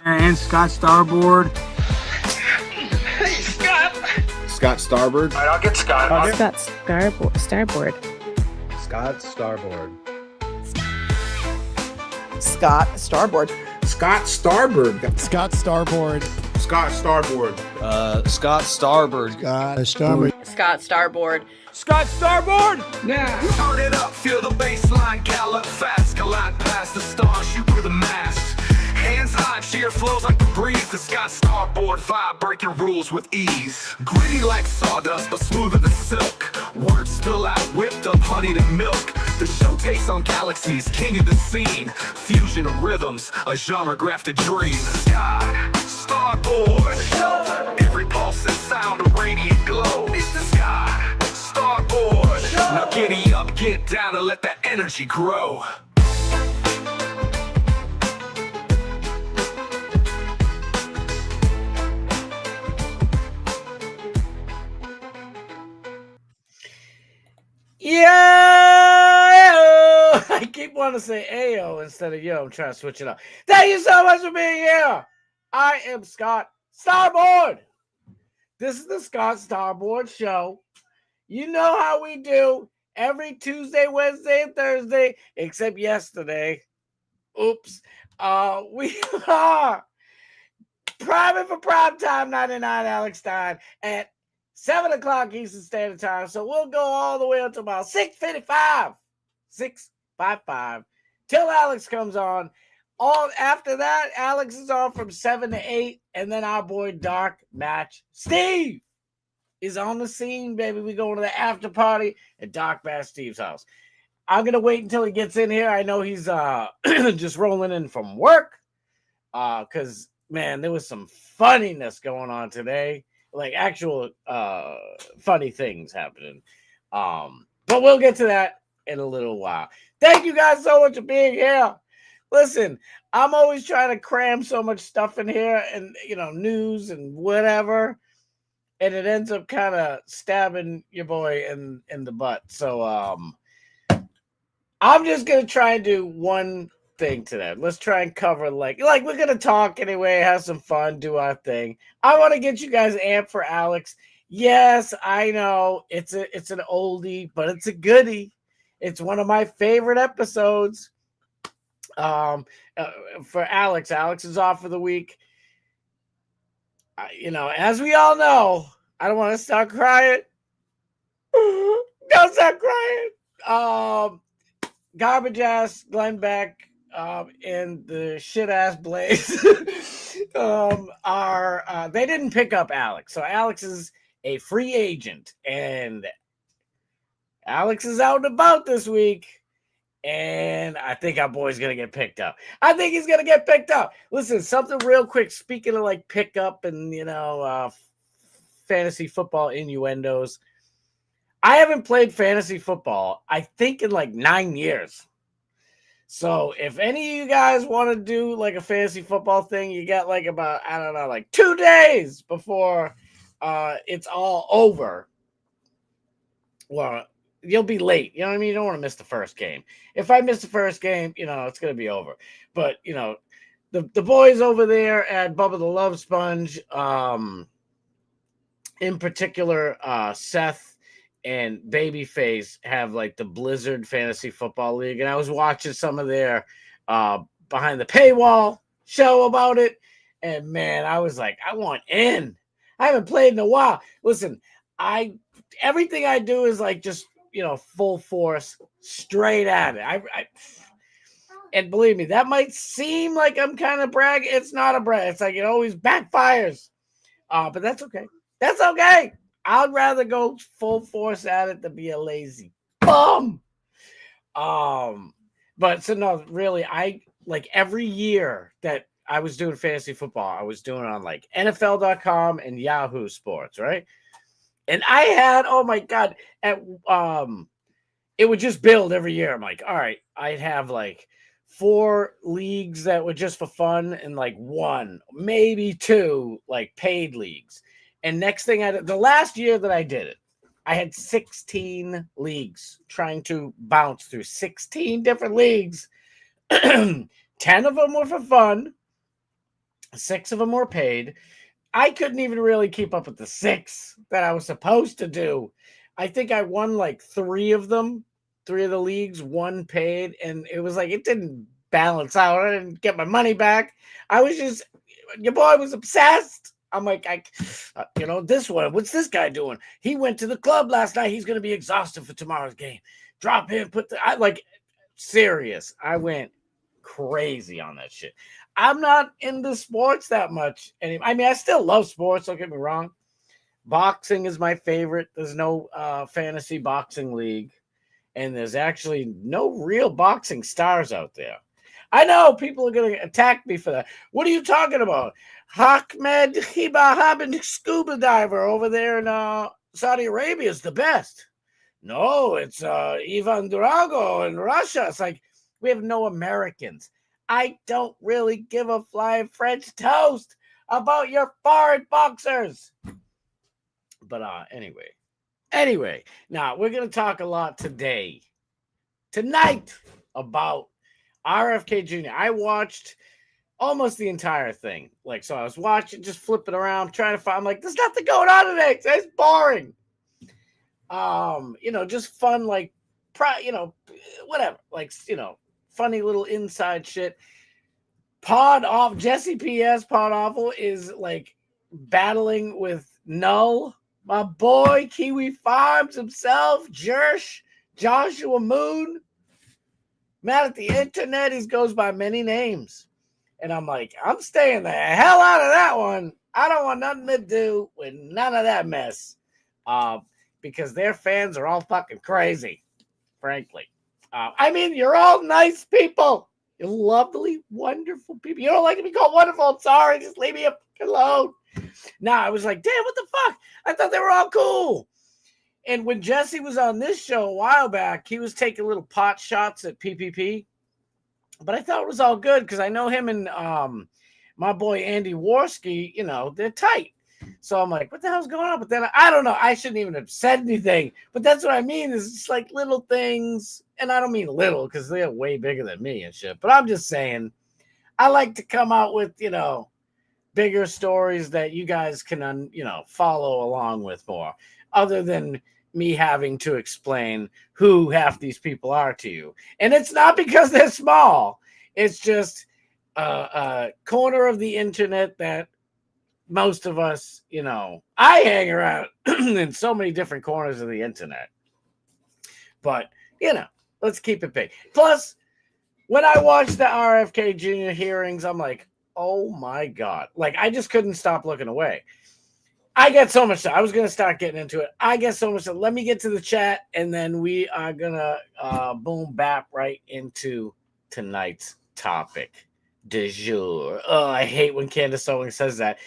And Scott Starboard. Hey, Scott. Scott Starboard. All right, I'll get Scott. Scott Starboard. Scott Starboard. Scott Starboard. Scott Starboard. Scott Starboard. Scott Starboard. Scott Starboard. Scott Starboard. Scott Starboard. Scott Starboard! Now, turn it up, feel the bass line, gallop fast, collide past the stars, shoot through the mast. Hands high, cheer flows like the breeze. The Scott Starboard vibe, breaking rules with ease. Gritty like sawdust, but smoother than silk. Words spill out, whipped up, honeyed and milk. The show takes on galaxies, king of the scene. Fusion of rhythms, a genre-grafted dream. Scott Starboard. Every pulse and sound, a radiant glow. It's the Scott Starboard. Now giddy up, get down, and let that energy grow. Yo! I keep wanting to say Ayo instead of yo. I'm trying to switch it up. Thank you so much for being here. I am Scott Starboard. This is the Scott Starboard Show. You know how we do every Tuesday, Wednesday, and Thursday, except yesterday. Oops. We are priming for prime time 99 Alex Stein at 7 o'clock Eastern Standard Time. So we'll go all the way up to about 6:55 till Alex comes on. All after that, Alex is on from 7 to 8, and then our boy Dark Match Steve is on the scene, baby. We going to the after party at Dark Match Steve's house. I'm gonna wait until he gets in here. I know he's just rolling in from work, because man, there was some funniness going on today. Like actual funny things happening. But we'll get to that in a little while. Thank you guys so much for being here. Listen, I'm always trying to cram so much stuff in here and, news and whatever. And it ends up kind of stabbing your boy in the butt. So I'm just going to try and do one thing today. Let's try and cover like we're gonna talk anyway, have some fun, do our thing. I want to get you guys amped for Alex. Yes, I know it's an oldie, but it's a goodie. It's one of my favorite episodes. For Alex is off for the week. As we all know, I don't want to start crying. Don't start crying. Garbage ass Glenn Beck and the shit ass Blaze they didn't pick up Alex. So Alex is a free agent, and Alex is out and about this week, and I think our boy's gonna get picked up. I think he's gonna get picked up. Listen, something real quick, speaking of like pickup and fantasy football innuendos. I haven't played fantasy football, I think, in like 9 years. So if any of you guys want to do like a fantasy football thing, you got like about, I don't know, like 2 days before it's all over. Well, you'll be late. You know what I mean? You don't want to miss the first game. If I miss the first game, it's going to be over. But, the boys over there at Bubba the Love Sponge, in particular, Seth and Babyface have like the Blizzard Fantasy Football League. And I was watching some of their behind the paywall show about it. And man, I was like, I want in. I haven't played in a while. Listen, everything I do is like just, full force straight at it. And believe me, that might seem like I'm kind of bragging. It's not a brag. It's like it always backfires. But that's okay. That's okay. I'd rather go full force at it than be a lazy bum. But so no, really, I like every year that I was doing fantasy football, I was doing it on like NFL.com and Yahoo Sports, right? And I had, oh my God, it would just build every year. I'm like, all right, I'd have like 4 leagues that were just for fun and like 1, maybe 2 like paid leagues. And next thing the last year that I did it, I had 16 leagues trying to bounce through 16 different leagues. 10 of them were for fun. 6 of them were paid. I couldn't even really keep up with the 6 that I was supposed to do. I think I won like 3 of them, 3 of the leagues, 1 paid, and it was like it didn't balance out. I didn't get my money back. I was just, your boy was obsessed. I'm like, this one, what's this guy doing? He went to the club last night. He's going to be exhausted for tomorrow's game. Drop in, serious. I went crazy on that shit. I'm not into sports that much anymore. I mean, I still love sports. Don't get me wrong. Boxing is my favorite. There's no fantasy boxing league, and there's actually no real boxing stars out there. I know people are going to attack me for that. What are you talking about? Ahmed Hibahab, scuba diver over there in Saudi Arabia is the best. No, it's Ivan Drago in Russia. It's like, we have no Americans. I don't really give a flying French toast about your foreign boxers. But anyway, now we're going to talk a lot tonight, about RFK Jr. I watched almost the entire thing. So I was watching, just flipping around, trying to find, I'm like, there's nothing going on today. It's boring. Just fun, whatever, funny little inside shit. Jesse P.S. Pod Awful is battling with Null, my boy, Kiwi Farms himself, Joshua Moon. Mad at the internet, he goes by many names. And I'm like, I'm staying the hell out of that one. I don't want nothing to do with none of that mess. Because their fans are all fucking crazy, frankly. You're all nice people. You're lovely, wonderful people. You don't like to be called wonderful. I'm sorry. Just leave me alone. I was like, damn, what the fuck? I thought they were all cool. And when Jesse was on this show a while back, he was taking little pot shots at PPP. But I thought it was all good because I know him and my boy Andy Worski, they're tight. So I'm like, what the hell's going on? But then I don't know. I shouldn't even have said anything. But that's what I mean is just like little things. And I don't mean little because they're way bigger than me and shit. But I'm just saying I like to come out with, bigger stories that you guys can, follow along with more. Other than me having to explain who half these people are to you. And it's not because they're small. It's just a corner of the internet that most of us, I hang around in so many different corners of the internet. But, let's keep it big. Plus, when I watched the RFK Jr. hearings, I'm like, oh my God. I just couldn't stop looking away. I get so much stuff. I was going to start getting into it. I get so much stuff. Let me get to the chat, and then we are going to boom bap right into tonight's topic du jour. Oh, I hate when Candace Owens says that.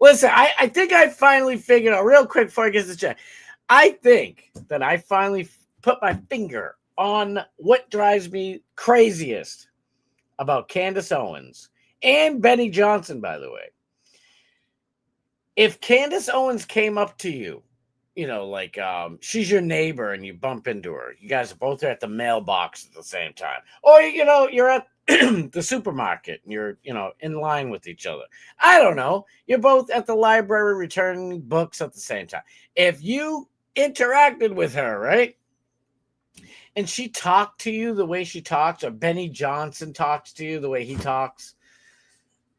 Listen, I think I finally figured out, real quick before I get to the chat, I think that I finally put my finger on what drives me craziest about Candace Owens and Benny Johnson, by the way. If Candace Owens came up to you, she's your neighbor and you bump into her, you guys are both at the mailbox at the same time, or, you're at the supermarket and you're, in line with each other. I don't know. You're both at the library returning books at the same time. If you interacted with her, right? And she talked to you the way she talks, or Benny Johnson talks to you the way he talks,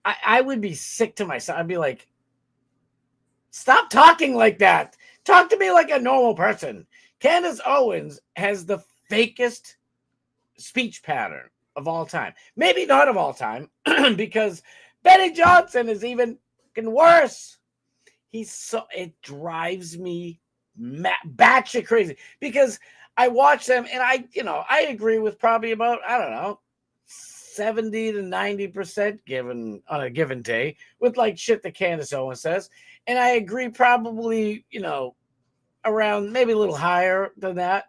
I would be sick to myself. I'd be like, stop talking like that. Talk to me like a normal person. Candace Owens has the fakest speech pattern of all time. Maybe not of all time, because Benny Johnson is even worse. It drives me batshit crazy because I watch them and I agree with probably about, 70 to 90% given on a given day with shit that Candace Owens says. And I agree probably, around maybe a little higher than that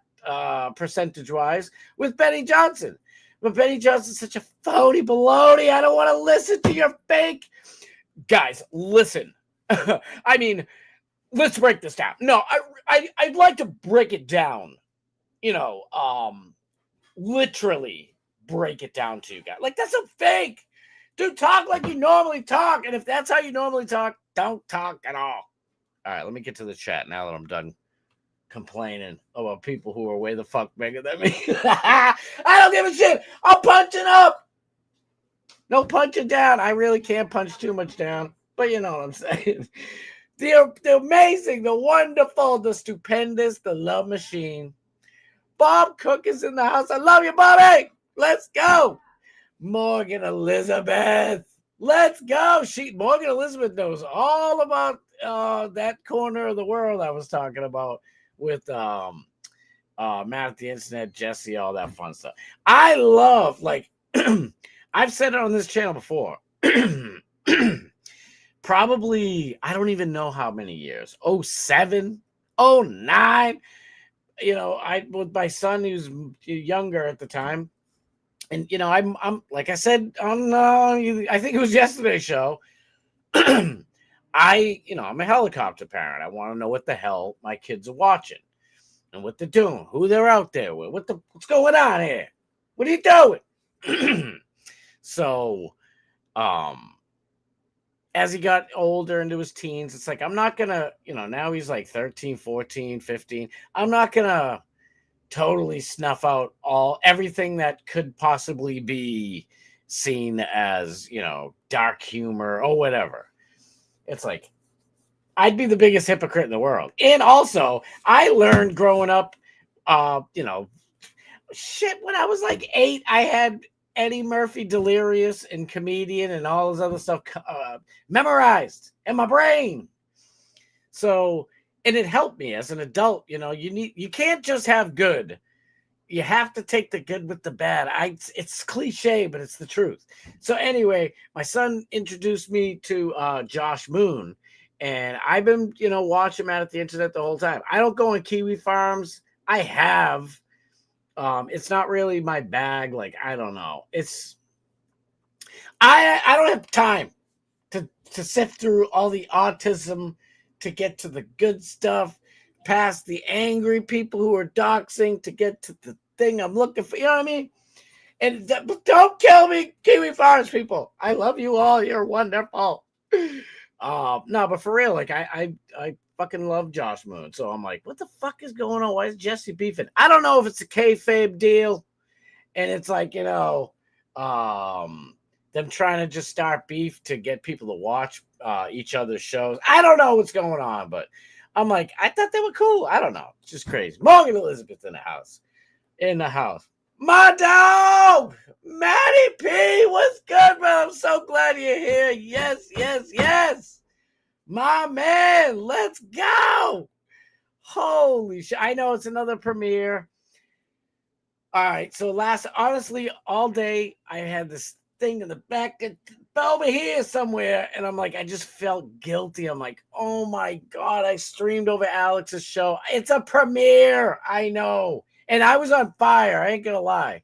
percentage-wise with Benny Johnson. But Benny Johnson's such a phony baloney. I don't want to listen to your fake. Guys, listen. Let's break this down. No, I'd like to break it down. Literally break it down to you guys. That's a fake. Dude, talk like you normally talk. And if that's how you normally talk, don't talk at all. All right, let me get to the chat now that I'm done complaining about people who are way the fuck bigger than me. I don't give a shit. I'm punching up. No punching down. I really can't punch too much down, but you know what I'm saying. The amazing, the wonderful, the stupendous, the love machine. Bob Cook is in the house. I love you, Bobby. Let's go. Morgan Elizabeth. Let's go. Morgan Elizabeth knows all about that corner of the world I was talking about with Matt at the Internet, Jesse, all that fun stuff. I love, like, I've said it on this channel before. Probably, I don't even know how many years. 07, 09. You know, I with my son, he was younger at the time. And, you know, I'm like I said on, I think it was yesterday's show, I'm a helicopter parent. I want to know what the hell my kids are watching and what they're doing, who they're out there with, what's going on here? What are you doing? So, as he got older into his teens, it's like, I'm not going to, you know, now he's like 13, 14, 15. I'm not going to totally snuff out everything that could possibly be seen as, you know, dark humor or whatever. It's like, I'd be the biggest hypocrite in the world. And also, I learned growing up, you know, shit, when I was like 8, I had Eddie Murphy Delirious and Comedian and all this other stuff memorized in my brain. So, and it helped me as an adult. You know, you can't just have good. You have to take the good with the bad. It's cliche, but it's the truth. So anyway, my son introduced me to Josh Moon, and I've been, you know, watching Matt at the Internet the whole time. I don't go on Kiwi Farms. I have. It's not really my bag. Like, I don't know. I don't have time to sift through all the autism to get to the good stuff, past the angry people who are doxing to get to the thing I'm looking for. You know what I mean? And don't kill me, Kiwi Farms people. I love you all. You're wonderful. No, but for real, like I fucking love Josh Moon. So I'm like, what the fuck is going on? Why is Jesse beefing? I don't know if it's a kayfabe deal, and it's like, you know, them trying to just start beef to get people to watch each other's shows. I don't know what's going on, but I'm like, I thought they were cool. I don't know. It's just crazy. Morgan Elizabeth in the house. My dog, Matty P, what's good, bro? I'm so glad you're here. Yes, yes, yes. My man, let's go. Holy shit. I know it's another premiere. All right, so honestly, all day I had this thing in the back over here somewhere, and I'm like, I just felt guilty. I'm like, oh my God, I streamed over Alex's show. It's a premiere, I know. And I was on fire, I ain't gonna lie.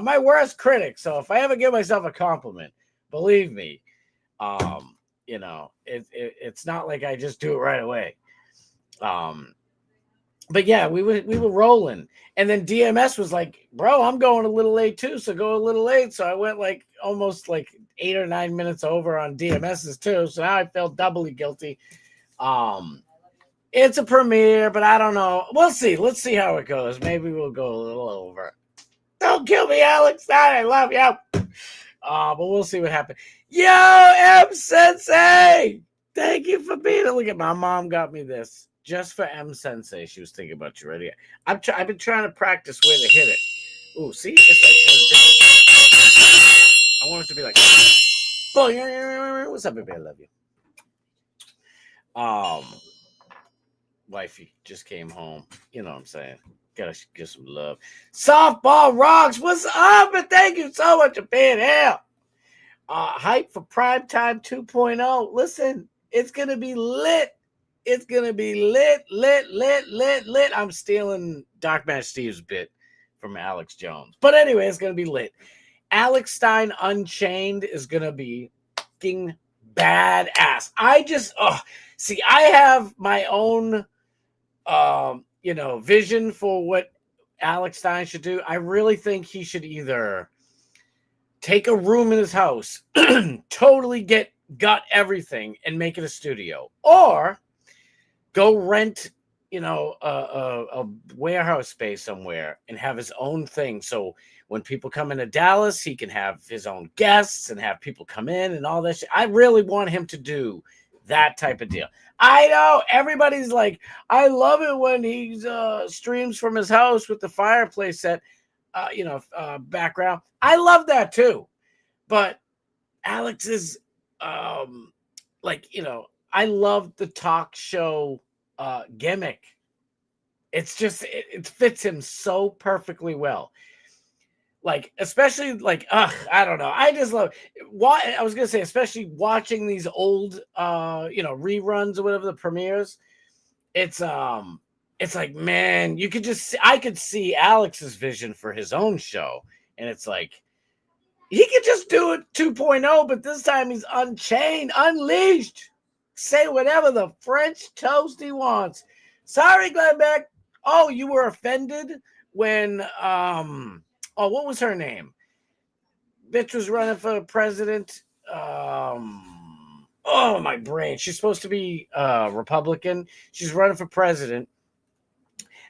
My worst critic, so if I ever give myself a compliment, believe me, you know, it's not like I just do it right away. But yeah, we were rolling. And then DMS was like, bro, I'm going a little late too, so go a little late. So I went like almost like 8 or 9 minutes over on DMS's too. So now I felt doubly guilty. It's a premiere, but I don't know. We'll see. Let's see how it goes. Maybe we'll go a little over. Don't kill me, Alex. I love you. But we'll see what happens. Yo, M Sensei! Thank you for being here. Look at my mom got me this. Just for M Sensei, she was thinking about you right here. I've been trying to practice where to hit it. Ooh, see? It's like, I want it to be like, oh, what's up, baby? I love you. Wifey just came home. You know what I'm saying? Gotta get some love. Softball Rocks, what's up? And thank you so much for being here. Hype for Primetime 2.0. Listen, it's gonna be lit. It's gonna be lit. I'm stealing Dark Match Steve's bit from Alex Jones. But anyway, it's gonna be lit. Alex Stein Unchained is gonna be fucking badass. I have my own vision for what Alex Stein should do. I really think he should either take a room in his house, totally gut everything and make it a studio, or go rent, a warehouse space somewhere and have his own thing. So when people come into Dallas, he can have his own guests and have people come in and all that shit. I really want him to do that type of deal. I know everybody's like, I love it when he streams from his house with the fireplace set, background. I love that too. But Alex is I love the talk show gimmick. It's just it fits him so perfectly well. Like, especially like, I don't know. I just love why I was gonna say, especially watching these old reruns or whatever, the premieres. It's like, man, you could just I could see Alex's vision for his own show, and it's like he could just do it 2.0, but this time he's unchained, unleashed. Say whatever the French toast he wants. Sorry, Glenn Beck. Oh, you were offended when what was her name? Bitch was running for president. My brain. She's supposed to be Republican. She's running for president.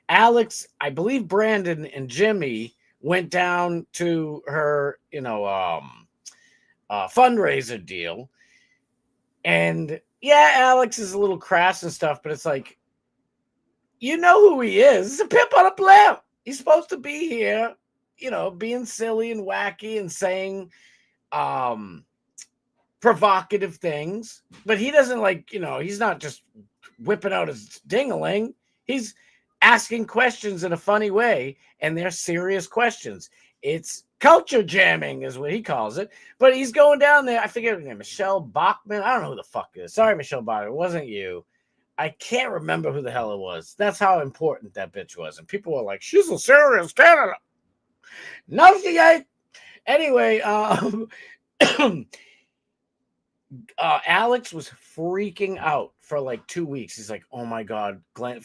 Alex, I believe Brandon and Jimmy went down to her, fundraiser deal. And yeah, Alex is a little crass and stuff, but it's like, you know who he is. He's a pimp on a blimp. He's supposed to be here, being silly and wacky and saying provocative things. But he doesn't he's not just whipping out his ding-a-ling. He's asking questions in a funny way, and they're serious questions. It's culture jamming is what he calls it. But he's going down there. I forget her name, Michelle Bachman. I don't know who the fuck it is. Sorry, Michelle Bachman. It wasn't you. I can't remember who the hell it was. That's how important that bitch was. And people were like, she's a serious candidate. No, she ain't. Anyway, Alex was freaking out for like 2 weeks. He's like, oh my God, Glenn.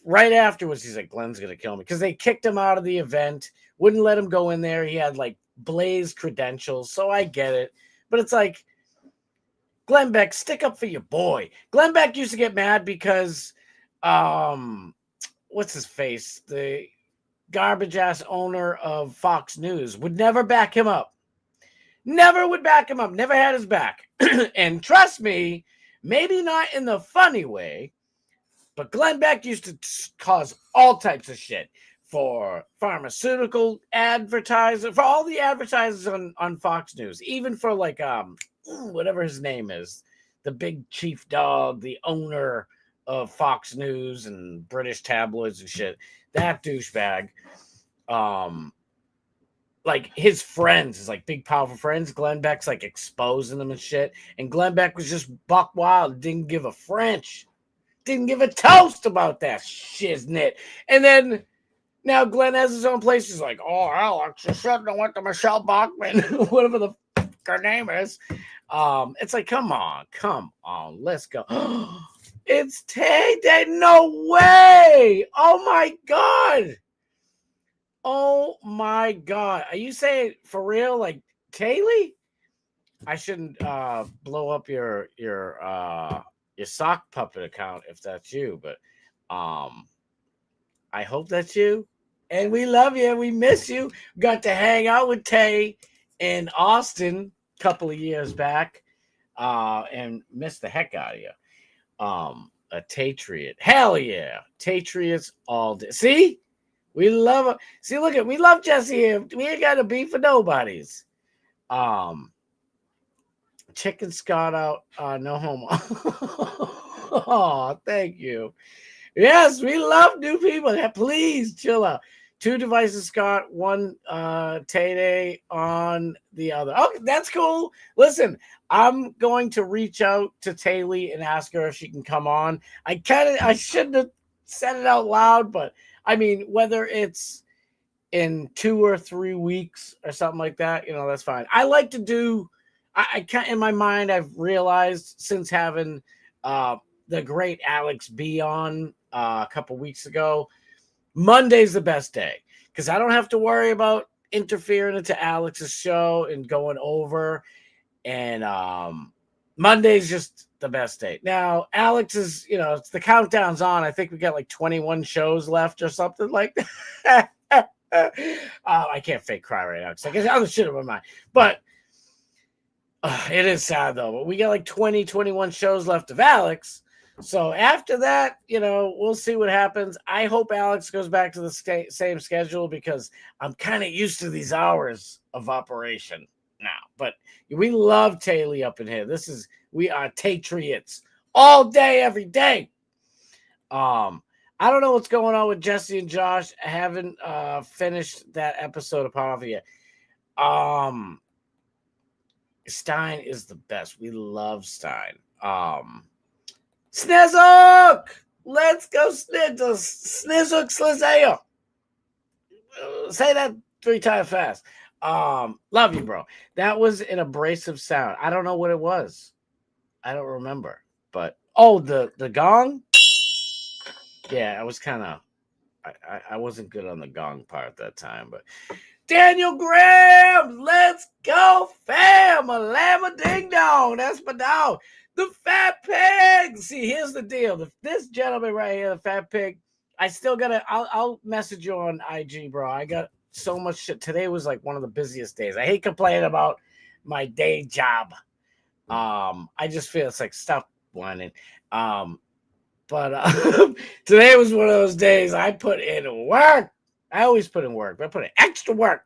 Right afterwards, he's like, Glenn's going to kill me. Because they kicked him out of the event, wouldn't let him go in there. He had like blazed credentials. So I get it. But it's like, Glenn Beck, stick up for your boy. Glenn Beck used to get mad because, what's his face? The garbage ass owner of Fox News would never back him up. Never would back him up. Never had his back. And trust me, maybe not in the funny way, but Glenn Beck used to cause all types of shit for pharmaceutical advertisers, for all the advertisers on Fox News, even for like whatever his name is, the big chief dog, the owner of Fox News and British tabloids and shit. That douchebag, like his friends, his like big powerful friends, Glenn Beck's like exposing them and shit. And Glenn Beck was just buck wild, didn't give a French, didn't give a toast about that shiznit. And then now Glenn has his own place. He's like, oh, Alex, you shouldn't have went to Michelle Bachman, whatever the fuck her name is. It's like, come on, let's go. It's Tay Day. No way. Oh my God. Oh my God. Are you saying for real? Like Taylor? I shouldn't blow up your sock puppet account if that's you, but I hope that's you. And we love you. We miss you. Got to hang out with Tay in Austin a couple of years back, and missed the heck out of you. A Tatriot. Hell yeah. Tatriots all day. See? We love her. See, look at, we love Jesse here. We ain't got to beef for nobodies. Chicken Scott out, no homo. Oh, thank you. Yes, we love new people. Yeah, please chill out. 2 devices, Scott, 1 Tay on the other. Okay, that's cool. Listen, I'm going to reach out to Taylor and ask her if she can come on. I shouldn't have said it out loud, but I mean, whether it's in 2 or 3 weeks or something like that, that's fine. I like to do, I can't, in my mind, I've realized since having the great Alex B on a couple weeks ago, Monday's the best day because I don't have to worry about interfering into Alex's show and going over. And Monday's just the best day. Now, Alex is, it's the countdown's on. I think we got like 21 shows left or something like that. I can't fake cry right now because I get other shit in my mind. But it is sad, though. But we got like 21 shows left of Alex. So after that, we'll see what happens. I hope Alex goes back to the same schedule because I'm kind of used to these hours of operation now. But we love Taylor up in here. We are Tatriots all day, every day. I don't know what's going on with Jesse and Josh. I haven't finished that episode of Power yet. Stein is the best. We love Stein. Snizzook! Let's go, Snizzook Slizeo. Say that 3 times fast. Love you, bro. That was an abrasive sound. I don't know what it was. I don't remember. But the gong? Yeah, I was kind of I wasn't good on the gong part that time, but Daniel Graham, let's go, fam. A llama ding dong. That's my dog. The Fat Pig. See, here's the deal. This gentleman right here, the Fat Pig, I still gotta, I'll message you on IG, bro. I got so much shit. Today was like one of the busiest days. I hate complaining about my day job. I just feel it's like stop whining. But today was one of those days I put in work. I always put in work, but I put in extra work.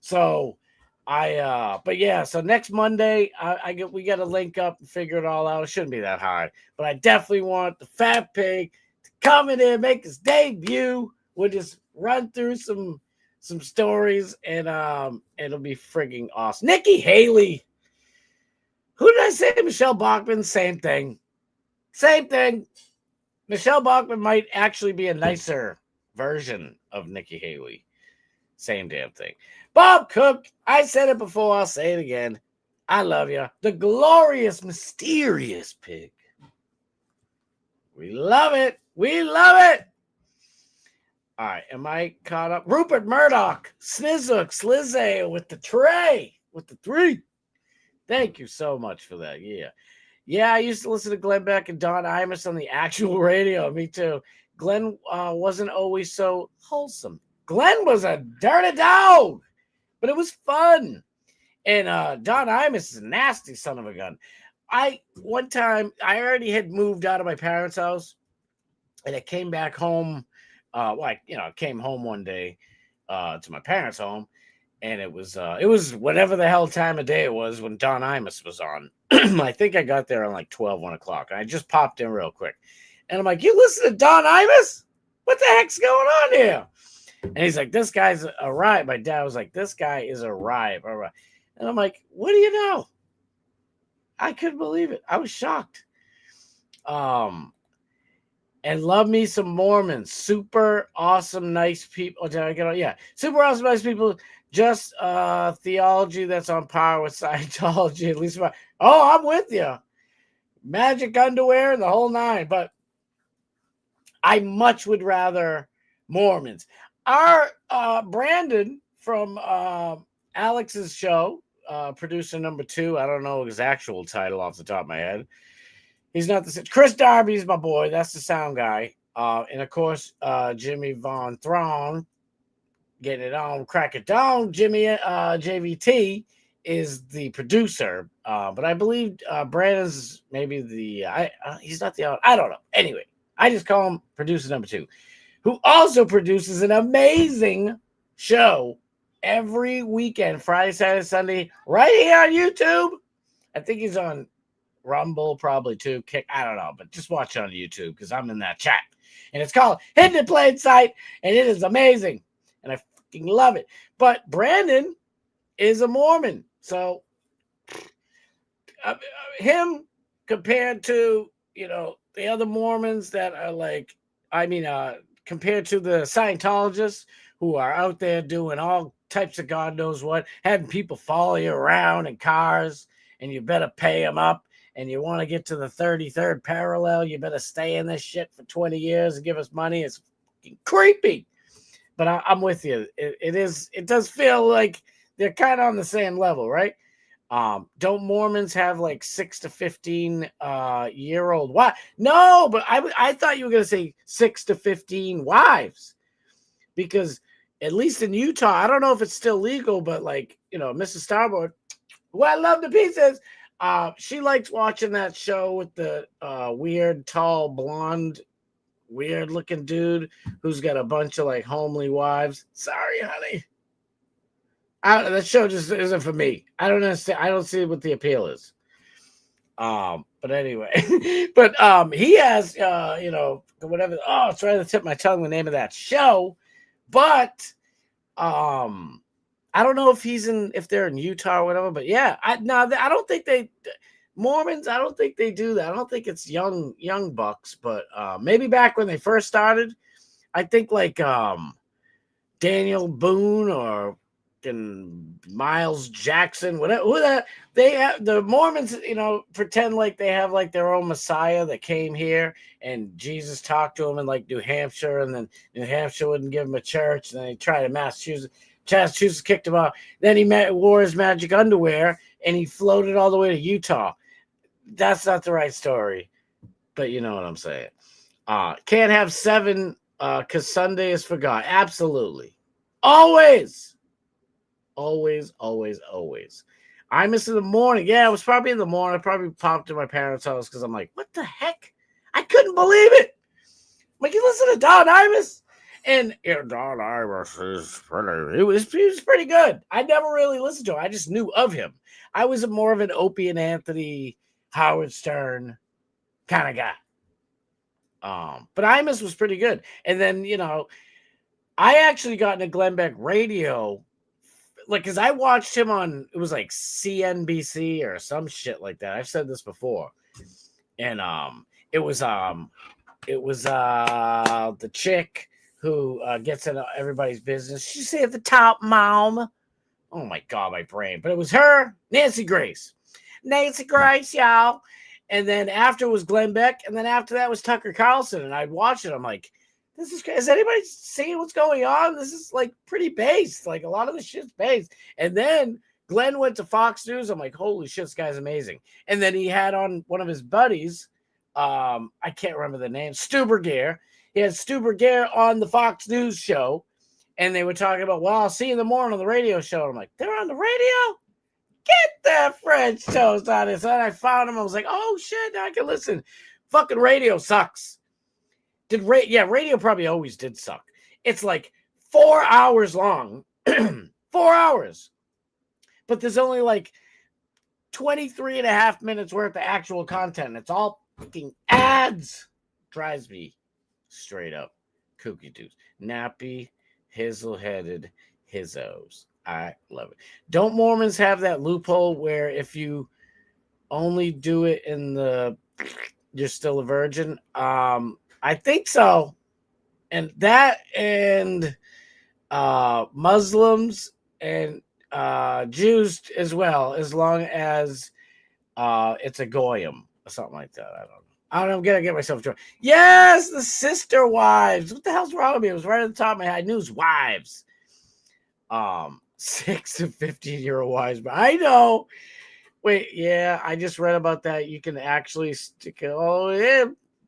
So but yeah, so next Monday, we got to link up and figure it all out. It shouldn't be that hard, but I definitely want the Fat Pig to come in here, make his debut. We'll just run through some stories, and it'll be frigging awesome. Nikki Haley. Who did I say? Michelle Bachmann. Same thing. Michelle Bachmann might actually be a nicer version of Nikki Haley. Same damn thing. Bob Cook, I said it before, I'll say it again. I love you. The glorious, mysterious pig. We love it. All right, am I caught up? Rupert Murdoch, Snizzook, Slizzy with the 3. Thank you so much for that. Yeah, I used to listen to Glenn Beck and Don Imus on the actual radio. Me too. Glenn wasn't always so wholesome. Glenn was a dirty dog, but it was fun. And Don Imus is a nasty son of a gun. One time, I already had moved out of my parents' house, and I came back home. I came home one day to my parents' home, and it was whatever the hell time of day it was when Don Imus was on. I think I got there on like 1 o'clock. I just popped in real quick. And I'm like, you listen to Don Imus? What the heck's going on here? And he's like, this guy's a riot. My dad was like, this guy is a riot. And I'm like, what do you know? I couldn't believe it. I was shocked. And love me some Mormons. Super awesome, nice people. Oh, did I get on? Yeah. Super awesome, nice people. Just theology that's on par with Scientology. At least I'm with you. Magic underwear and the whole 9. But I much would rather Mormons. Our Brandon from Alex's show, producer number 2. I don't know his actual title off the top of my head. He's not the Chris Darby's my boy. That's the sound guy. And of course, Jimmy Von Thrawn, getting it on, crack it down. Jimmy JVT is the producer, but I believe Brandon's maybe he's not the I don't know. Anyway, I just call him producer number 2, who also produces an amazing show every weekend, Friday, Saturday, Sunday, right here on YouTube. I think he's on Rumble probably too. Kick, I don't know, but just watch it on YouTube because I'm in that chat. And it's called Hidden in Plain Sight, and it is amazing. And I fucking love it. But Brandon is a Mormon. So him compared to, the other Mormons that are like, compared to the Scientologists who are out there doing all types of God knows what, having people follow you around in cars, and you better pay them up, and you want to get to the 33rd parallel, you better stay in this shit for 20 years and give us money. It's creepy. but I'm with you. It does feel like they're kind of on the same level, right? Don't Mormons have like 6 to 15 year old wives? No, but I thought you were gonna say 6 to 15 wives, because at least in Utah, I don't know if it's still legal, but like, Mrs. Starboard, who I love to pieces, she likes watching that show with the weird, tall, blonde, weird looking dude who's got a bunch of like homely wives. Sorry, honey. That show just isn't for me. I don't understand. I don't see what the appeal is. But anyway, but he has whatever. Oh, it's right at the tip of my tongue, the name of that show. But I don't know if they're in Utah or whatever. But yeah, I don't think Mormons. I don't think they do that. I don't think it's young bucks. But maybe back when they first started, I think like Daniel Boone or Miles Jackson, whatever, they have, the Mormons, pretend like they have like their own Messiah that came here and Jesus talked to him in like New Hampshire, and then New Hampshire wouldn't give him a church, and then he tried in Massachusetts kicked him out. Then he wore his magic underwear and he floated all the way to Utah. That's not the right story, but you know what I'm saying. Can't have 7 because Sunday is for God. Absolutely. Always. I miss in the morning. Yeah, it was probably in the morning. I probably popped to my parents' house because I'm like, what the heck? I couldn't believe it. I'm like, you listen to Don Imus? And Don Imus is pretty. He was pretty good. I never really listened to him. I just knew of him. I was more of an Opie and Anthony, Howard Stern kind of guy. But Imus was pretty good. And then, I actually got into Glenn Beck radio, like, because I watched him on, it was like CNBC or some shit like that. I've said this before. And it was the chick who gets into everybody's business. She say at the top, Mom. Oh my God, my brain. But it was her, Nancy Grace, y'all. And then after was Glenn Beck, and then after that was Tucker Carlson. And I'd watch it. I'm like, this is crazy. Is anybody seeing what's going on? This is like pretty based. Like a lot of the shit's based. And then Glenn went to Fox News. I'm like, holy shit, this guy's amazing. And then he had on one of his buddies. I can't remember the name. Stu Burgare. He had Stu Burgare on the Fox News show. And they were talking about, well, I'll see you in the morning on the radio show. And I'm like, they're on the radio? Get that French toast out of this. And I found him. I was like, oh shit, now I can listen. Fucking radio sucks. Radio probably always did suck. It's like 4 hours long. 4 hours. But there's only like 23 and a half minutes worth of actual content. It's all fucking ads. Drives me straight up kooky dudes. Nappy, hizzle-headed hizzos. I love it. Don't Mormons have that loophole where if you only do it you're still a virgin? I think so. And that and Muslims and Jews as well, as long as it's a goyim or something like that. I don't know. I'm gonna get myself drunk. Yes, the sister wives. What the hell's wrong with me? It was right at the top of my head. I knew it was wives. 6 to 15-year-old wives, but I know. Wait, yeah, I just read about that. You can actually stick it. Oh, yeah.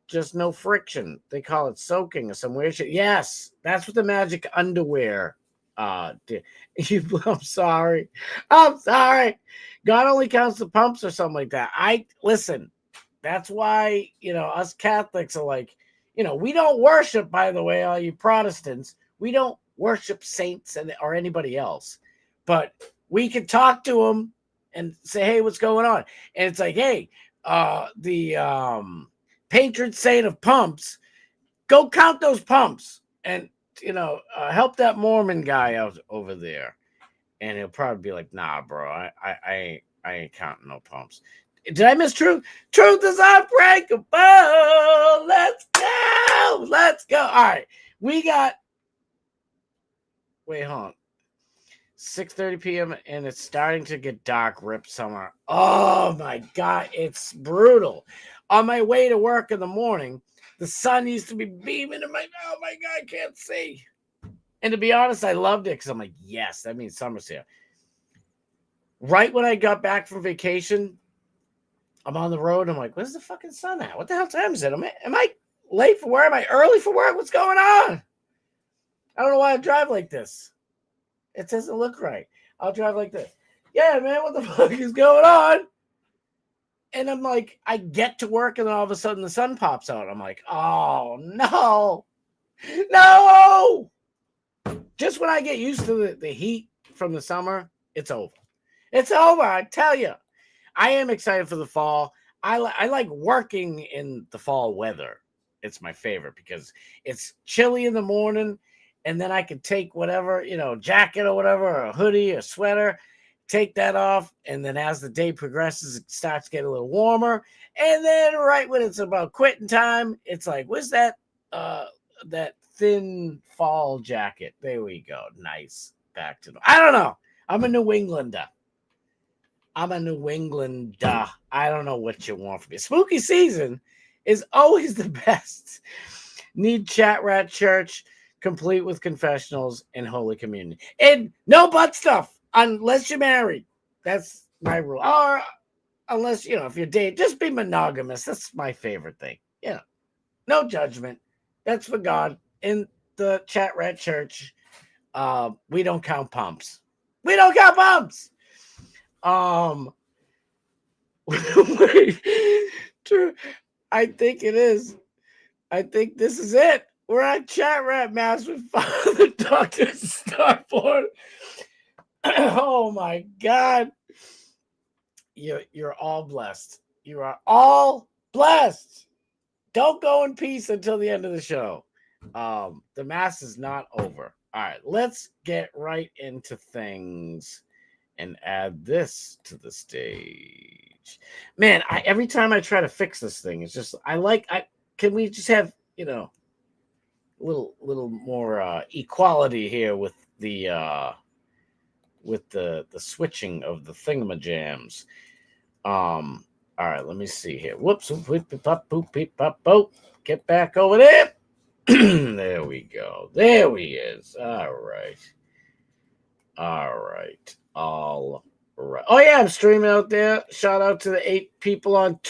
Just no friction. They call it soaking or some weird shit. Yes, that's what the magic underwear did. I'm sorry. God only counts the pumps or something like that. Listen. That's why, us Catholics are like, we don't worship, by the way, all you Protestants. We don't worship saints or anybody else. But we can talk to them and say, hey, what's going on? And it's like, hey, the patron saint of pumps, go count those pumps and, help that Mormon guy out over there. And he'll probably be like, nah, bro, I ain't counting no pumps. Did I miss truth? Truth is unbreakable. Let's go. All right. We got, wait, hold on. 6:30 p.m. and it's starting to get dark, rip somewhere. Oh my God. It's brutal. On my way to work in the morning, the sun used to be beaming in oh my God, I can't see. And to be honest, I loved it because I'm like, yes, that means summer's here. Right when I got back from vacation, I'm on the road. I'm like, where's the fucking sun at? What the hell time is it? Am I late for work? Am I early for work? What's going on? I don't know why I drive like this. It doesn't look right. I'll drive like this. Yeah, man, what the fuck is going on? And I'm like, I get to work, and then all of a sudden the sun pops out. I'm like, oh, no. No! Just when I get used to the heat from the summer, it's over. It's over, I tell you. I am excited for the fall. I like working in the fall weather. It's my favorite because it's chilly in the morning, and then I can take whatever, jacket or whatever, or a hoodie, a sweater, take that off, and then as the day progresses, it starts getting a little warmer. And then right when it's about quitting time, it's like, what's that thin fall jacket? There we go. Nice. Back to I don't know. I'm a New Englander. I don't know what you want from me. Spooky season is always the best. Need Chat Rat Church, complete with confessionals and Holy Communion. And no butt stuff unless you're married. That's my rule. Or unless, if you're dating, just be monogamous. That's my favorite thing. No judgment. That's for God. In the Chat Rat Church, we don't count pumps. Wait, true. I think it is. I think this is it. We're at Chat Rat Mass with Father Dr. Starboard. Oh my God. You're all blessed. You are all blessed. Don't go in peace until the end of the show. The Mass is not over. All right, let's get right into things and add this to the stage. Man, every time I try to fix this thing, it's just can we just have, a little more equality here with the switching of the thingamajams. All right, let me see here. Whoops, whoop, pop, boop, beep, pop, boop. Get back over there. There we go. There he is. All right. Oh yeah, I'm streaming out there. Shout out to the 8 people on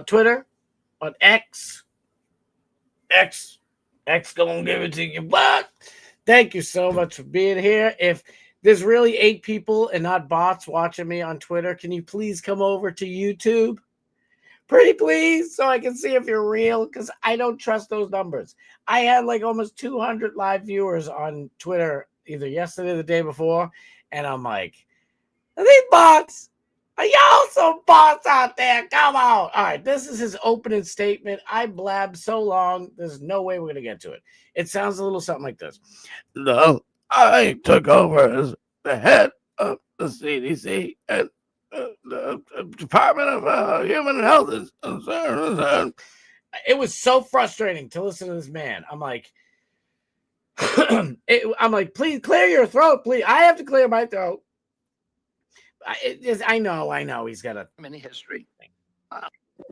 Twitter, on X gonna give it to you, but thank you so much for being here. If there's really 8 people and not bots watching me on Twitter, can you please come over to YouTube? Pretty please, so I can see if you're real, because I don't trust those numbers. I had like almost 200 live viewers on Twitter either yesterday or the day before, and I'm like, are these bots? Are y'all some bots out there? Come on. All right, this is his opening statement. I blabbed so long, there's no way we're going to get to it. It sounds a little something like this. No, I took over as the head of the CDC and the Department of Human Health is concerned. It was so frustrating to listen to this man. I'm like, please clear your throat, please. I have to clear my throat. I know. He's got a many history.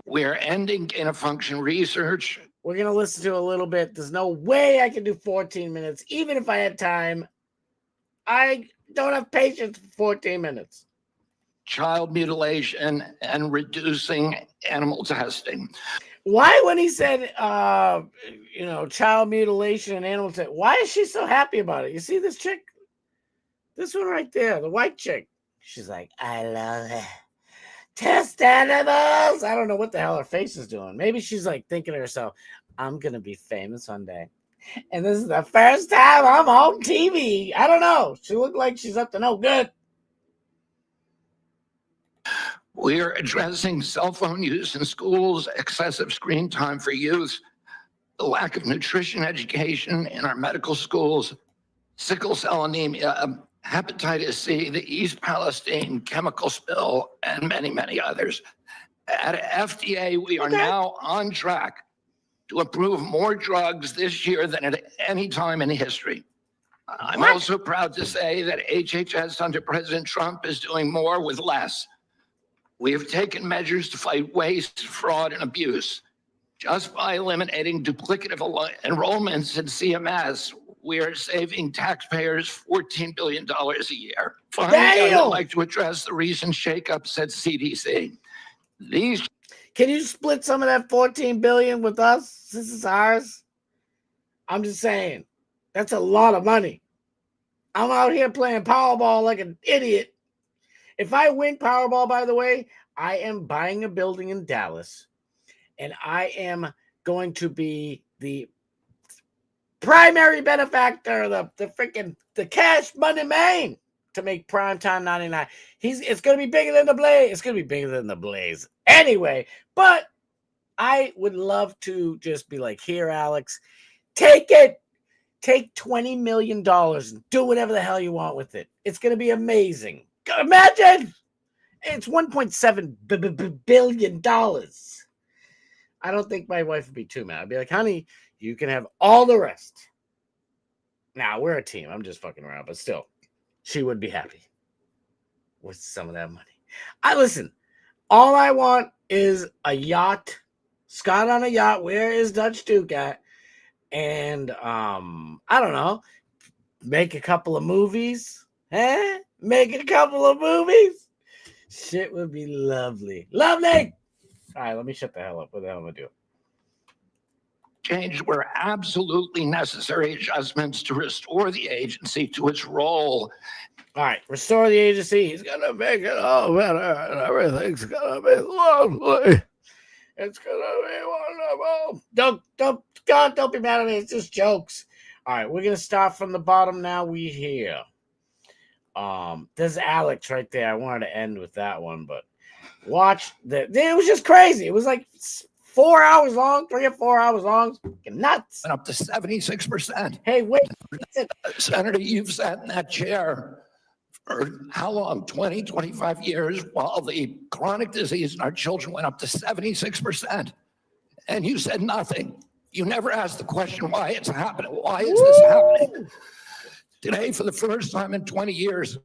We're ending gain-of-function research. We're going to listen to a little bit. There's no way I can do 14 minutes. Even if I had time, I don't have patience for 14 minutes. Child mutilation and reducing animal testing. Why, when he said, child mutilation and animal testing, why is she so happy about it? You see this chick? This one right there, the white chick. She's like, I love it. Test animals. I don't know what the hell her face is doing. Maybe she's like thinking to herself, I'm going to be famous one day. And this is the first time I'm on TV. I don't know. She looked like she's up to no good. We are addressing cell phone use in schools, excessive screen time for youth, the lack of nutrition education in our medical schools, sickle cell anemia, hepatitis C, the East Palestine chemical spill, and many, many others. At FDA, we are now on track to approve more drugs this year than at any time in history. I'm also proud to say that HHS under President Trump is doing more with less. We have taken measures to fight waste, fraud, and abuse. Just by eliminating duplicative enrollments in CMS, we are saving taxpayers $14 billion a year. Finally, I would like to address the recent shakeups at CDC. Can you split some of that $14 billion with us since it's ours? I'm just saying, that's a lot of money. I'm out here playing Powerball like an idiot. If I win Powerball, by the way, I am buying a building in Dallas, and I am going to be the primary benefactor, the cash money man to make Primetime 99. It's going to be bigger than the Blaze. It's going to be bigger than the Blaze. Anyway, but I would love to just be like, here, Alex, take it. Take $20 million and do whatever the hell you want with it. It's going to be amazing. Imagine. It's $1.7 billion. I don't think my wife would be too mad. I'd be like, honey, you can have all the rest. Now, we're a team. I'm just fucking around, but still, she would be happy with some of that money. Listen, all I want is a yacht. Scott on a yacht. Where is Dutch Duke at? And I don't know, make a couple of movies. Make a couple of movies. Shit would be lovely. Lovely. All right, let me shut the hell up. What the hell am I doing? Changes were absolutely necessary adjustments to restore the agency to its role. All right, restore the agency. He's gonna make it all better, and everything's gonna be lovely. It's gonna be wonderful. Don't be mad at me. It's just jokes. All right, we're gonna start from the bottom now. We hear. There's Alex right there. I wanted to end with that one, but watch that. It was just crazy. It was like 4 hours long, 3 or 4 hours long. Nuts. Went up to 76%. Hey, wait. Senator, you've sat in that chair for how long? 20, 25 years, while the chronic disease in our children went up to 76%. And you said nothing. You never asked the question why it's happening. Why is this happening? Today, for the first time in 20 years,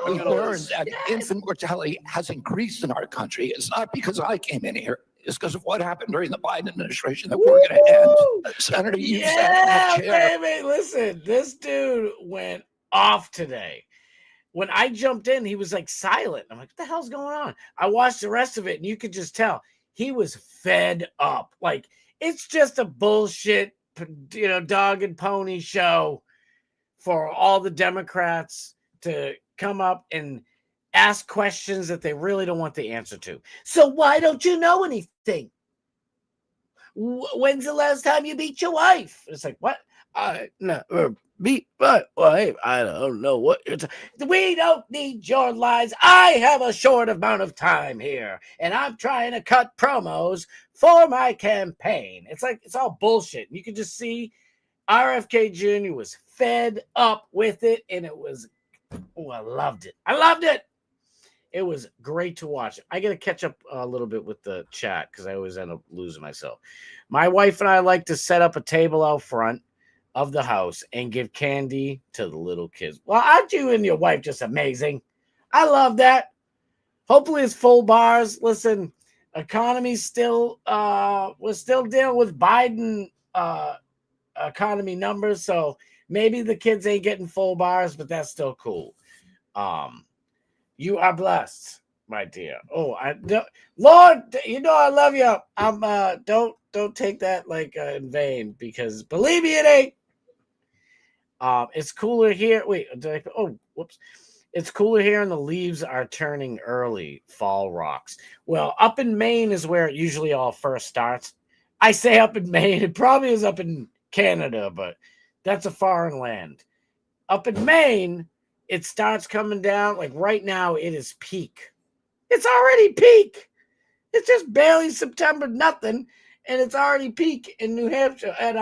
we learned that infant mortality has increased in our country. It's not because I came in here. It's because of what happened during the Biden administration that we're going to end. Senator, you sat in that chair. Baby, listen, this dude went off today. When I jumped in, he was like silent. I'm like, what the hell's going on? I watched the rest of it, and you could just tell he was fed up. Like, it's just a bullshit, dog and pony show for all the Democrats to come up and ask questions that they really don't want the answer to. So why don't you know anything? When's the last time you beat your wife? It's like, what? I never beat my wife. I don't know what you're We don't need your lies. I have a short amount of time here, and I'm trying to cut promos for my campaign. It's like, it's all bullshit. You can just see RFK Jr. was fed up with it, and it was, I loved it. I loved it. It was great to watch. I got to catch up a little bit with the chat because I always end up losing myself. My wife and I like to set up a table out front of the house and give candy to the little kids. Well, aren't you and your wife just amazing? I love that. Hopefully it's full bars. Listen, economy's still, we're still dealing with Biden economy numbers, so maybe the kids ain't getting full bars, but that's still cool. You are blessed, my dear. Oh, Lord, I love you. I'm don't take that like in vain, because believe me, it ain't. It's cooler here. Wait, whoops. It's cooler here, and the leaves are turning early. Fall rocks. Well, up in Maine is where it usually all first starts. I say up in Maine. It probably is up in Canada, but that's a foreign land. Up in Maine, it starts coming down. Like right now, it is peak. It's already peak. It's just barely September, nothing, and it's already peak in New Hampshire at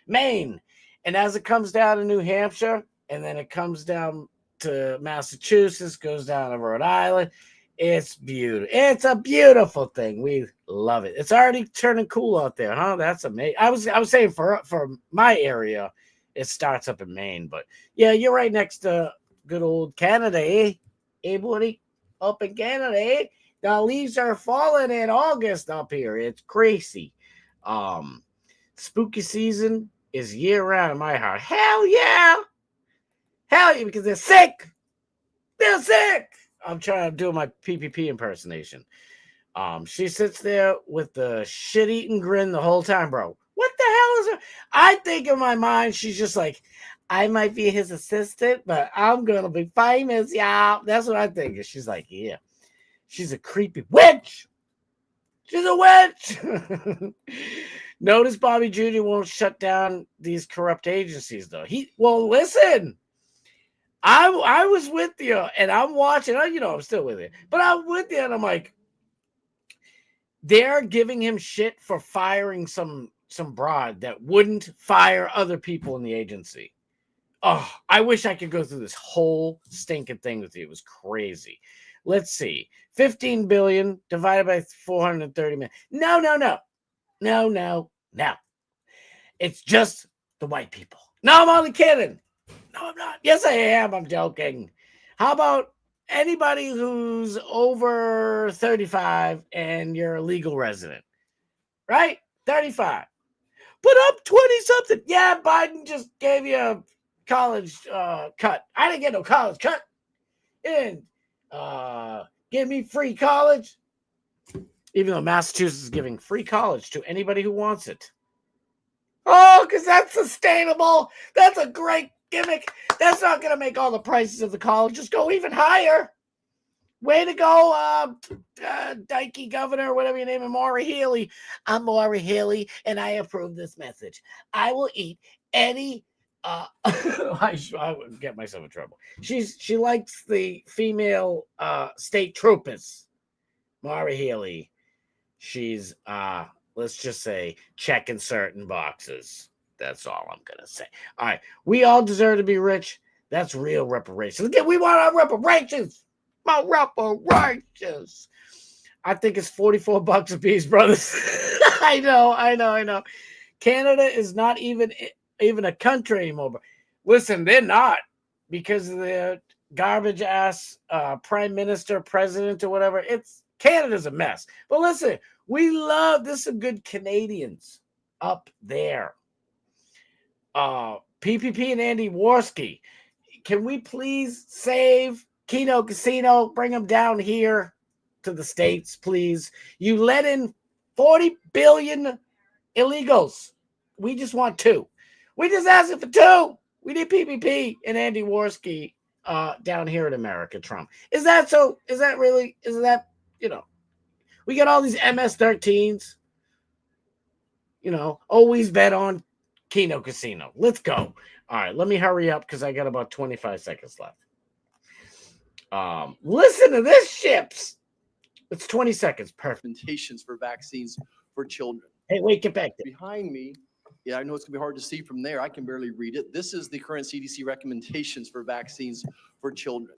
Maine. And as it comes down to New Hampshire, and then it comes down to Massachusetts, goes down to Rhode Island, it's beautiful. It's a beautiful thing. We love it. It's already turning cool out there, huh? That's amazing. I was saying for my area, it starts up in Maine, but yeah, you're right next to good old Canada, eh? Hey, buddy, up in Canada, eh? The leaves are falling in August up here. It's crazy. Spooky season is year-round in my heart. Hell yeah! Hell yeah, because they're sick! They're sick! I'm trying to do my PPP impersonation. She sits there with the shit-eating grin the whole time, bro. What the hell is her? I think in my mind, she's just like, I might be his assistant, but I'm going to be famous, y'all. That's what I think. And she's like, yeah. She's a creepy witch. She's a witch. Notice Bobby Jr. won't shut down these corrupt agencies, though. Listen. I was with you, and I'm watching. I'm still with you. But I'm with you, and I'm like, they're giving him shit for firing some broad that wouldn't fire other people in the agency. Oh, I wish I could go through this whole stinking thing with you. It was crazy. Let's see. 15 billion divided by 430 million. No. It's just the white people. No, I'm only kidding. No, I'm not. Yes, I am. I'm joking. How about anybody who's over 35 and you're a legal resident? Right? 35. But I'm 20-something. Yeah, Biden just gave you a college cut. I didn't get no college cut. And give me free college. Even though Massachusetts is giving free college to anybody who wants it. Oh, because that's sustainable. That's a great gimmick. That's not going to make all the prices of the colleges go even higher. Way to go, Dikey Governor, whatever your name is, Maura Healey. I'm Maura Healey, and I approve this message. I will eat any... I would get myself in trouble. She likes the female state troopers. Maura Healey. She's let's just say checking certain boxes. That's all I'm gonna say. All right, we all deserve to be rich. That's real reparations. Again, we want our reparations. My reparations. I think it's $44 a piece, brothers. I know. Canada is not even a country anymore. But listen, they're not, because of the garbage ass prime minister, president, or whatever. Canada's a mess. But listen, we love this. Some good Canadians up there. PPP and Andy Warski. Can we please save Keno Casino? Bring them down here to the States, please. You let in 40 billion illegals. We just want 2. We just asking for 2. We need PPP and Andy Warski down here in America, Trump. Is that so? Is that really? Is that, we got all these MS-13s, always bet on Keno Casino. Let's go. All right, let me hurry up because I got about 25 seconds left. Listen to this, ships. It's 20 seconds. Perfect. Recommendations for vaccines for children. Hey, wait, get back there. Behind me, yeah, I know it's going to be hard to see from there. I can barely read it. This is the current CDC recommendations for vaccines for children.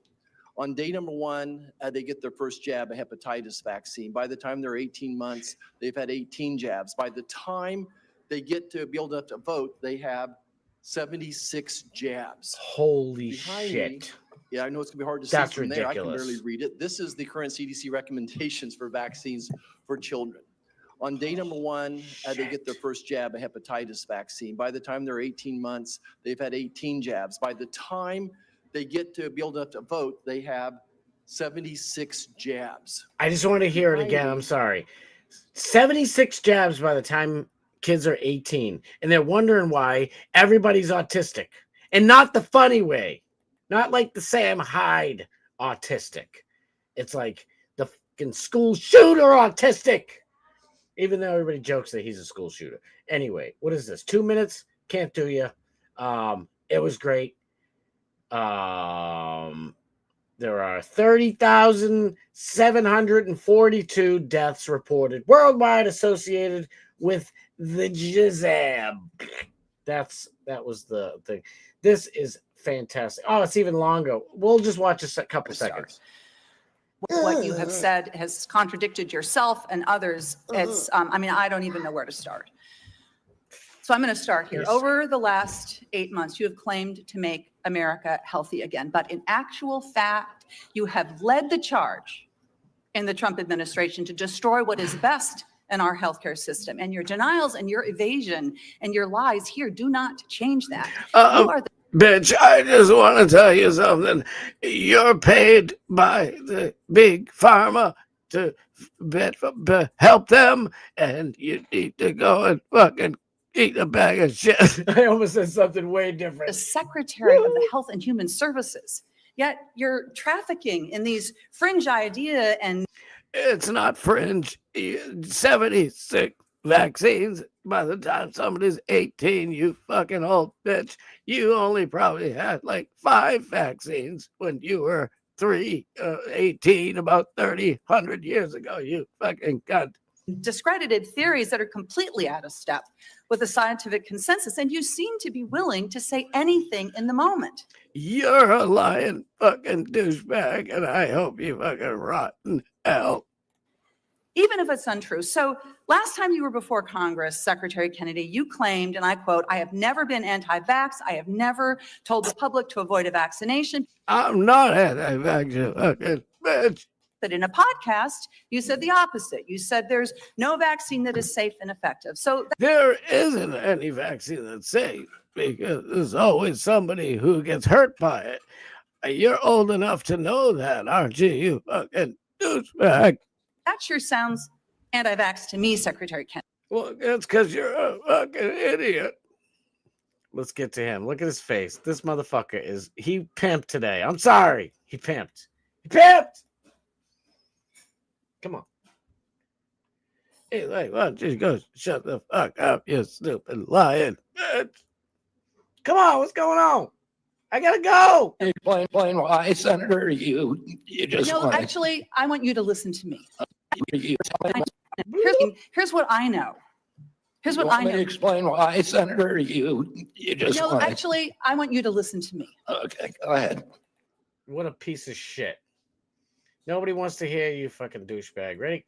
On day number 1, they get their first jab, a hepatitis vaccine. By the time they're 18 months, they've had 18 jabs. By the time they get to be able to vote, they have 76 jabs. Holy Behind shit. Me, yeah, I know it's going to be hard to That's see from ridiculous. there. I can barely read it. This is the current CDC recommendations for vaccines for children. On day number 1, they get their first jab, a hepatitis vaccine. By the time they're 18 months, they've had 18 jabs. By the time they get to be able to vote, they have 76 jabs. I just want to hear it again. I'm sorry. 76 jabs by the time kids are 18. And they're wondering why everybody's autistic. And not the funny way. Not like the Sam Hyde autistic. It's like the fucking school shooter autistic. Even though everybody jokes that he's a school shooter. Anyway, what is this? 2 minutes? Can't do you. It was great. There are 30,742 deaths reported worldwide associated with the jab. That was the thing. This is fantastic. Oh, it's even longer. We'll just watch a couple seconds. What you have said has contradicted yourself and others. It's, I don't even know where to start. So I'm going to start here. Yes. Over the last 8 months, you have claimed to make America healthy again. But in actual fact, you have led the charge in the Trump administration to destroy what is best in our healthcare system. And your denials and your evasion and your lies here do not change that. You are the Bitch, I just want to tell you something. You're paid by the big pharma to help them, and you need to go and fucking eat a bag of shit. I almost said something way different. Secretary of the Health and Human Services. Yet you're trafficking in these fringe idea and It's not fringe. 76 vaccines by the time somebody's 18, you fucking old bitch. You only probably had like 5 vaccines when you were 18, about 100 years ago, you fucking cunt. discredited theories that are completely out of step with the scientific consensus. And you seem to be willing to say anything in the moment. You're a lying fucking douchebag, and I hope you fucking rot in hell. Even if it's untrue. So last time you were before Congress, Secretary Kennedy, you claimed, and I quote, "I have never been anti-vax. I have never told the public to avoid a vaccination." I'm not anti-vax, you fucking bitch. But in a podcast, you said the opposite. You said there's no vaccine that is safe and effective. So there isn't any vaccine that's safe because there's always somebody who gets hurt by it. You're old enough to know that, aren't you, you fucking douchebag? that sure sounds anti-vax to me, Secretary Kennedy. Well, that's because you're a fucking idiot. Let's get to him. Look at his face. This motherfucker he pimped today. I'm sorry. He pimped. He pimped! Come on. Hey, like, why don't you go shut the fuck up, you stupid lying bitch? Come on, what's going on? I gotta go. Explain why, Senator, you just No, want actually, I want you to listen to me. you Here's what I know. Here's what I know. explain why, Senator, you just No, want actually, I want you to listen to me. Okay, go ahead. What a piece of shit. Nobody wants to hear you, fucking douchebag. Ready?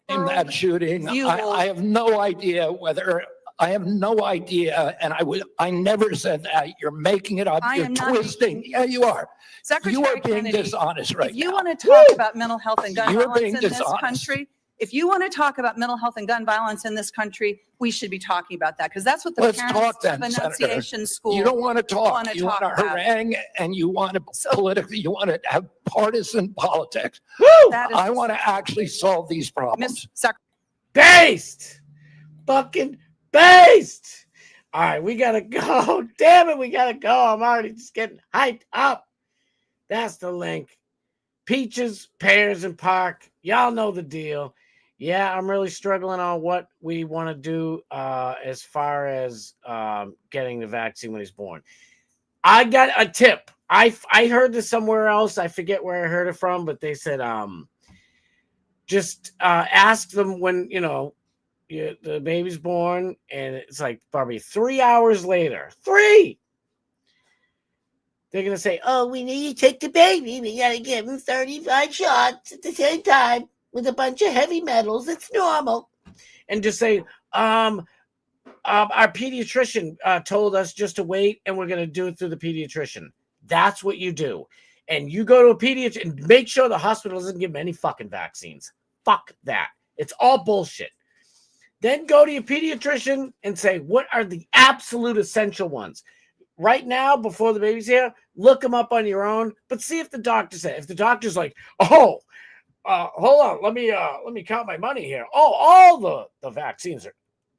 In that shooting, You will- I have no idea whether I have no idea, and I never said that. You're making it up. I You're am not twisting. making- Yeah, you are. Secretary You are being Kennedy, dishonest right if you now. want to talk about mental health and gun You're violence being in this dishonest. country, if you want to talk about mental health and gun violence in this country, we should be talking about that because that's what the Let's parents talk then, of Senator. Annunciation School. You don't want to talk. wanna You want talk to about. harangue, and you want to politically. You want to have partisan politics. That is I want to actually solve these problems. Miss Secretary. Based! Fucking based! All right, we gotta go. Damn it, we gotta go. I'm already just getting hyped up. That's the link. Peaches, pears, and park. Y'all know the deal. Yeah, I'm really struggling on what we want to do as far as getting the vaccine when he's born. I got a tip. I heard this somewhere else. I forget where I heard it from, but they said just ask them when, the baby's born, and it's like probably 3 hours later. 3! They're going to say, oh, we need to take the baby. We got to give him 35 shots at the same time with a bunch of heavy metals. It's normal. And just say, our pediatrician told us just to wait, and we're going to do it through the pediatrician. That's what you do. And you go to a pediatrician and make sure the hospital doesn't give him any fucking vaccines. Fuck that. It's all bullshit. Then go to your pediatrician and say, what are the absolute essential ones? Right now, before the baby's here, look them up on your own, but see if the doctor said. If the doctor's like, hold on, let me count my money here. Oh, all the vaccines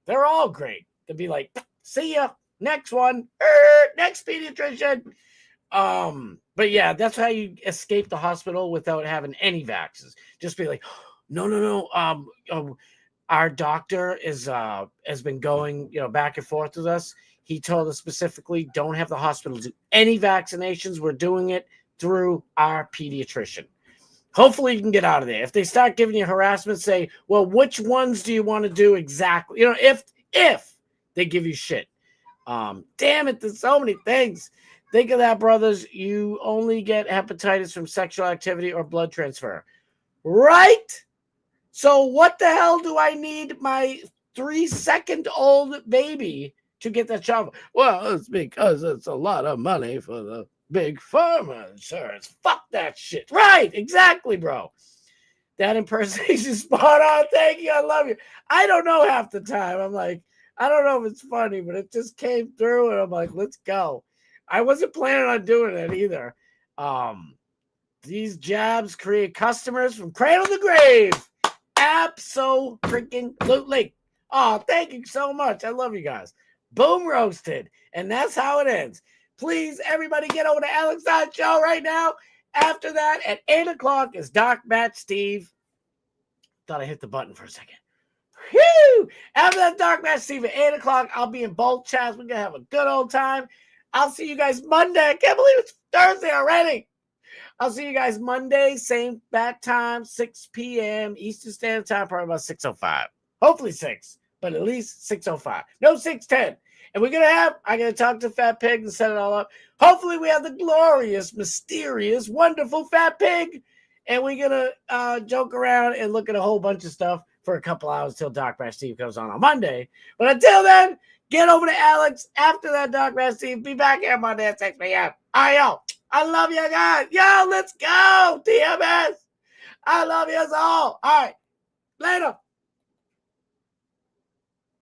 they're all great. They'd be like, see ya, next one, next pediatrician. But yeah, that's how you escape the hospital without having any vaccines. Just be like, no. Our doctor has been going, back and forth with us. He told us specifically, don't have the hospital do any vaccinations. We're doing it through our pediatrician. Hopefully you can get out of there. If they start giving you harassment, say, well, which ones do you want to do exactly? If they give you shit. Damn it, there's so many things. Think of that, brothers. You only get hepatitis from sexual activity or blood transfer. Right? So what the hell do I need my 3-second-old baby to get that shot? Well, it's because it's a lot of money for the big pharma insurance. Fuck that shit. Right, exactly, bro. That impersonation spot on. Thank you. I love you. I don't know half the time. I'm like, I don't know if it's funny, but it just came through, and I'm like, let's go. I wasn't planning on doing it either. These jabs create customers from cradle to grave. Abso-freaking-lutely. Oh, thank you so much. I love you guys. Boom roasted. And that's how it ends. Please, everybody, get over to Alex Show right now. After that, at 8 o'clock is Doc, Matt, Steve. Thought I hit the button for a second. Whew! After that, Doc, Matt, Steve, at 8 o'clock, I'll be in both chats. We're going to have a good old time. I'll see you guys Monday. I can't believe it's Thursday already. I'll see you guys Monday, same bat time, 6 p.m. Eastern Standard Time, probably about 6:05. Hopefully 6, but at least 6:05. No 6:10. And I'm going to talk to Fat Pig and set it all up. Hopefully we have the glorious, mysterious, wonderful Fat Pig. And we're going to joke around and look at a whole bunch of stuff for a couple hours till Doc Bash Steve comes on Monday. But until then, get over to Alex. After that, Doc Bash Steve, be back here Monday at 6 p.m. All right, yo. I love you guys. Yo, let's go. TMS. I love you all. All right. Later.